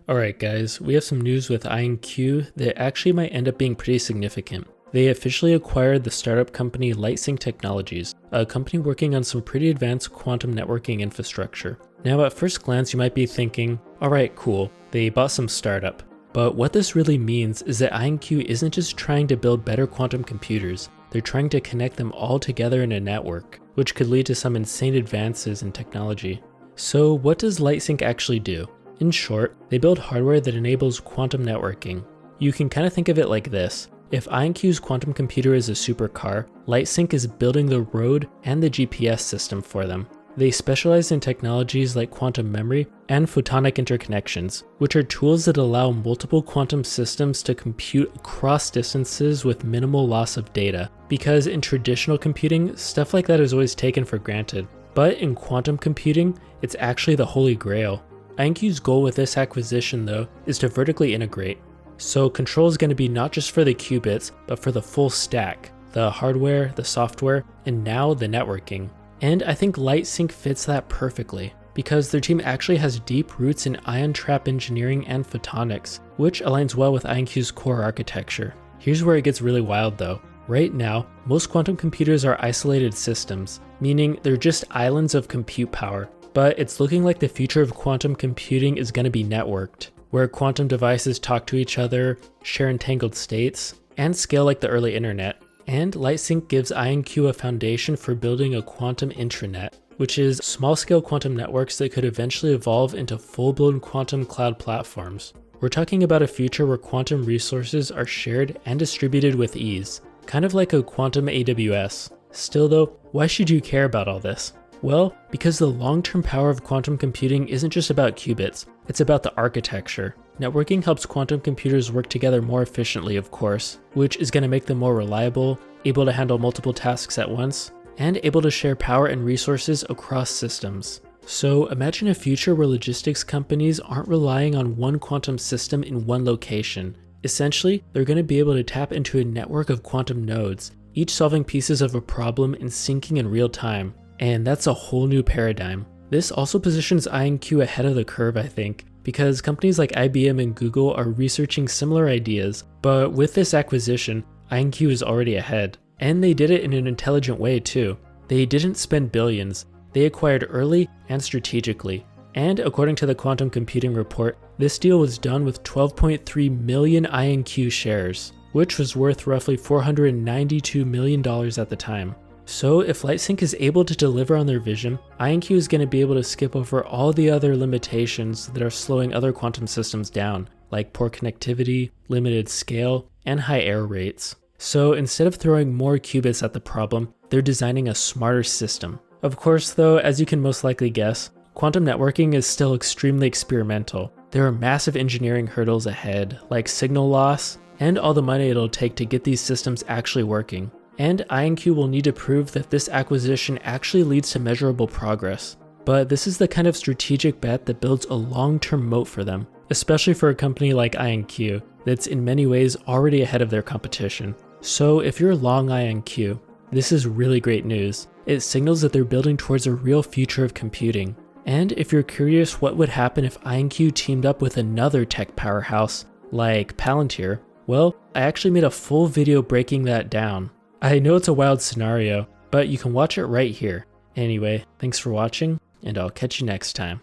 Alright guys, we have some news with IonQ that actually might end up being pretty significant. They officially acquired the startup company Lightsynq Technologies, a company working on some pretty advanced quantum networking infrastructure. Now at first glance you might be thinking, alright cool, they bought some startup. But what this really means is that IonQ isn't just trying to build better quantum computers, they're trying to connect them all together in a network, which could lead to some insane advances in technology. So what does Lightsynq actually do? In short, they build hardware that enables quantum networking. You can kind of think of it like this. If IonQ's quantum computer is a supercar, Lightsynq is building the road and the GPS system for them. They specialize in technologies like quantum memory and photonic interconnections, which are tools that allow multiple quantum systems to compute across distances with minimal loss of data. Because in traditional computing, stuff like that is always taken for granted. But in quantum computing, it's actually the holy grail. IonQ's goal with this acquisition though is to vertically integrate. So control is going to be not just for the qubits, but for the full stack, the hardware, the software, and now the networking. And I think Lightsynq fits that perfectly, because their team actually has deep roots in ion trap engineering and photonics, which aligns well with IonQ's core architecture. Here's where it gets really wild though. Right now, most quantum computers are isolated systems, meaning they're just islands of compute power. But it's looking like the future of quantum computing is going to be networked, where quantum devices talk to each other, share entangled states, and scale like the early internet. And Lightsynq gives IonQ a foundation for building a quantum intranet, which is small-scale quantum networks that could eventually evolve into full-blown quantum cloud platforms. We're talking about a future where quantum resources are shared and distributed with ease, kind of like a quantum AWS. Still though, why should you care about all this? Well, because the long-term power of quantum computing isn't just about qubits, it's about the architecture. Networking helps quantum computers work together more efficiently, of course, which is going to make them more reliable, able to handle multiple tasks at once, and able to share power and resources across systems. So imagine a future where logistics companies aren't relying on one quantum system in one location. Essentially, they're going to be able to tap into a network of quantum nodes, each solving pieces of a problem and syncing in real time. And that's a whole new paradigm. This also positions IonQ ahead of the curve, I think, because companies like IBM and Google are researching similar ideas, but with this acquisition, IonQ is already ahead. And they did it in an intelligent way too. They didn't spend billions, they acquired early and strategically. And according to the Quantum Computing Report, this deal was done with 12.3 million IonQ shares, which was worth roughly $492 million at the time. So if Lightsynq is able to deliver on their vision, IonQ is going to be able to skip over all the other limitations that are slowing other quantum systems down, like poor connectivity, limited scale, and high error rates. So instead of throwing more qubits at the problem, they're designing a smarter system. Of course though, as you can most likely guess, quantum networking is still extremely experimental. There are massive engineering hurdles ahead, like signal loss, and all the money it'll take to get these systems actually working. And IonQ will need to prove that this acquisition actually leads to measurable progress. But this is the kind of strategic bet that builds a long-term moat for them, especially for a company like IonQ that's in many ways already ahead of their competition. So if you're long IonQ, this is really great news. It signals that they're building towards a real future of computing. And if you're curious what would happen if IonQ teamed up with another tech powerhouse like Palantir, well, I actually made a full video breaking that down. I know it's a wild scenario, but you can watch it right here. Anyway, thanks for watching, and I'll catch you next time.